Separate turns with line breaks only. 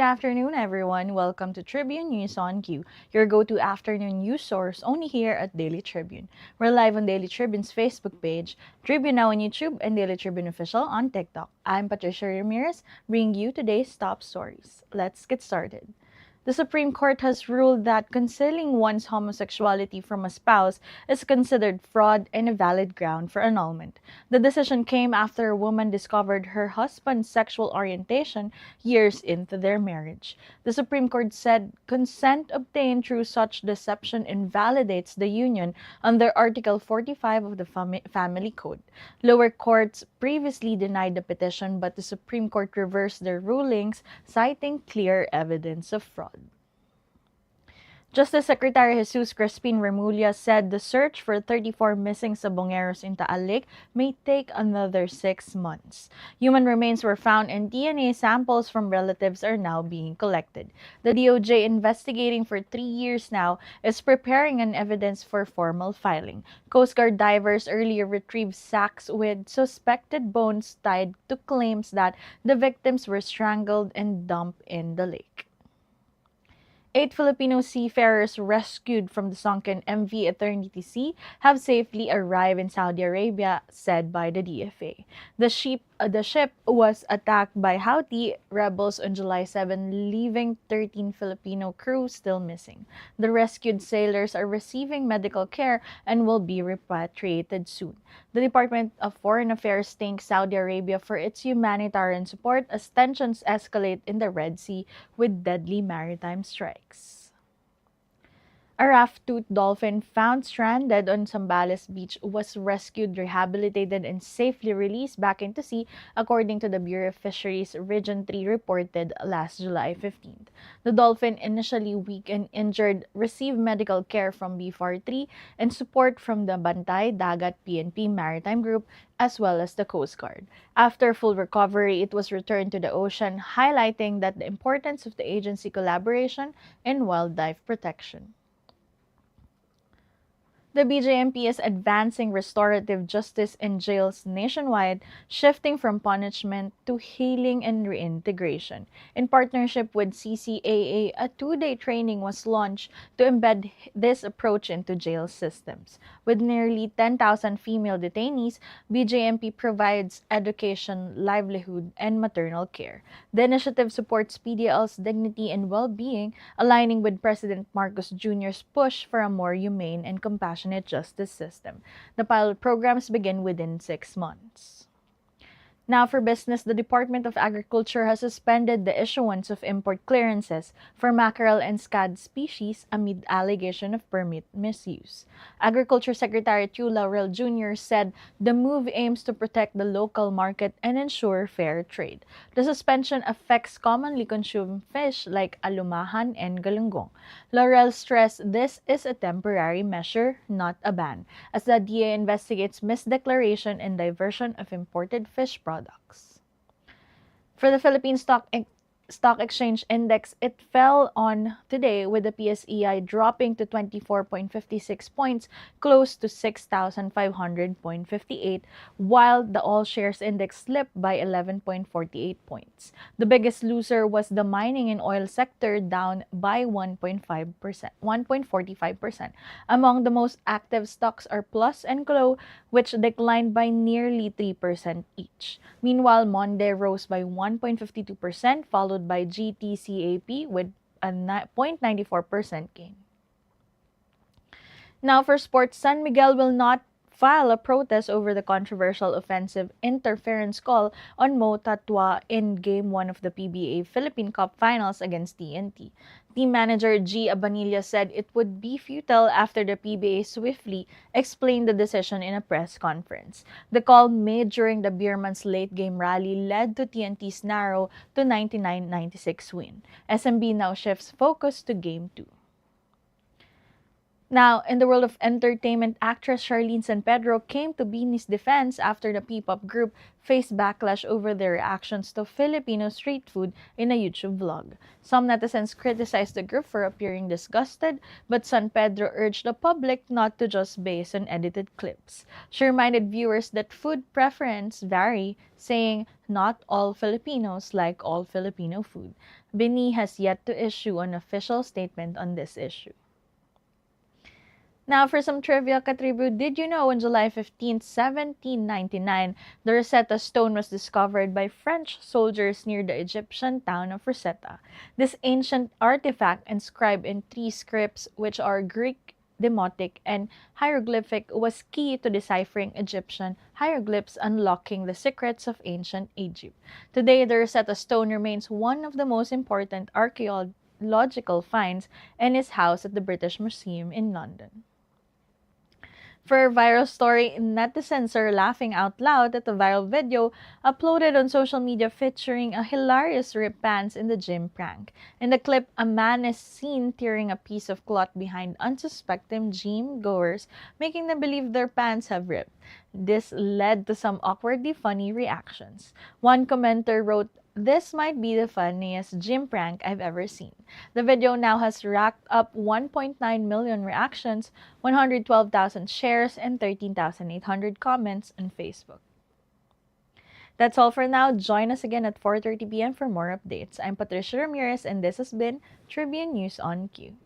afternoon, everyone. Welcome to Tribune News on Q, your go-to afternoon news source only here at Daily Tribune. We're live on Daily Tribune's Facebook page, Tribune Now on YouTube, and Daily Tribune Official on TikTok. I'm Patricia Ramirez, bringing you today's top stories. Let's get started. The Supreme Court has ruled that concealing one's homosexuality from a spouse is considered fraud and a valid ground for annulment. The decision came after a woman discovered her husband's sexual orientation years into their marriage. The Supreme Court said consent obtained through such deception invalidates the union under Article 45 of the Family Code. Lower courts previously denied the petition, but the Supreme Court reversed their rulings, citing clear evidence of fraud. Justice Secretary Jesus Crispin Remulla said the search for 34 missing Sabongeros in Taal Lake may take another 6 months. Human remains were found and DNA samples from relatives are now being collected. The DOJ, investigating for 3 years now, is preparing an evidence for formal filing. Coast Guard divers earlier retrieved sacks with suspected bones tied to claims that the victims were strangled and dumped in the lake. 8 Filipino seafarers rescued from the sunken MV Eternity Sea have safely arrived in Saudi Arabia, said by the DFA. The ship was attacked by Houthi rebels on July 7, leaving 13 Filipino crew still missing. The rescued sailors are receiving medical care and will be repatriated soon. The Department of Foreign Affairs thanks Saudi Arabia for its humanitarian support as tensions escalate in the Red Sea with deadly maritime strikes. A rough-toothed dolphin found stranded on Zambales Beach was rescued, rehabilitated, and safely released back into sea, according to the Bureau of Fisheries Region 3 reported last July 15th. The dolphin, initially weak and injured, received medical care from BFAR 3 and support from the Bantay Dagat PNP Maritime Group as well as the Coast Guard. After full recovery, it was returned to the ocean, highlighting that the importance of the agency collaboration in wildlife protection. The BJMP is advancing restorative justice in jails nationwide, shifting from punishment to healing and reintegration. In partnership with CCAA, a 2-day training was launched to embed this approach into jail systems. With nearly 10,000 female detainees, BJMP provides education, livelihood, and maternal care. The initiative supports PDL's dignity and well-being, aligning with President Marcos Jr.'s push for a more humane and compassionate justice system. The pilot programs begin within 6 months. Now for business, the Department of Agriculture has suspended the issuance of import clearances for mackerel and scad species amid allegation of permit misuse. Agriculture Secretary Tiu Laurel Jr. said the move aims to protect the local market and ensure fair trade. The suspension affects commonly consumed fish like alumahan and galunggong. Laurel stressed this is a temporary measure, not a ban, as the DA investigates misdeclaration and diversion of imported fish products. For the Philippine Stock Exchange Index, it fell on today with the PSEI dropping to 24.56 points, close to 6,500.58, while the All Shares Index slipped by 11.48 points. The biggest loser was the mining and oil sector, down by 1.45%. Among the most active stocks are Plus and Glow, which declined by nearly 3% each. Meanwhile, Monde rose by 1.52%, followed by GTCAP with a 0.94% gain. Now for sports, San Miguel will not file a protest over the controversial offensive interference call on Mo Tatwa in Game 1 of the PBA Philippine Cup Finals against TNT. Team manager G. Abanilla said it would be futile after the PBA swiftly explained the decision in a press conference. The call made during the Beerman's late game rally led to TNT's narrow to 99-96 win. SMB now shifts focus to Game 2. Now, in the world of entertainment, actress Charlene San Pedro came to Beanie's defense after the P-pop group faced backlash over their reactions to Filipino street food in a YouTube vlog. Some netizens criticized the group for appearing disgusted, but San Pedro urged the public not to just base on edited clips. She reminded viewers that food preferences vary, saying, "Not all Filipinos like all Filipino food." Beanie has yet to issue an official statement on this issue. Now, for some trivia, Katribu, did you know on July 15, 1799, the Rosetta Stone was discovered by French soldiers near the Egyptian town of Rosetta? This ancient artifact, inscribed in three scripts, which are Greek, Demotic, and hieroglyphic, was key to deciphering Egyptian hieroglyphs, unlocking the secrets of ancient Egypt. Today, the Rosetta Stone remains one of the most important archaeological finds and is housed at the British Museum in London. For a viral story, netizens are laughing out loud at a viral video uploaded on social media featuring a hilarious rip pants in the gym prank. In the clip, a man is seen tearing a piece of cloth behind unsuspecting gym goers, making them believe their pants have ripped. This led to some awkwardly funny reactions. One commenter wrote, "This might be the funniest gym prank I've ever seen." The video now has racked up 1.9 million reactions, 112,000 shares, and 13,800 comments on Facebook. That's all for now. Join us again at 4:30 p.m. for more updates. I'm Patricia Ramirez, and this has been Tribune News on Cue.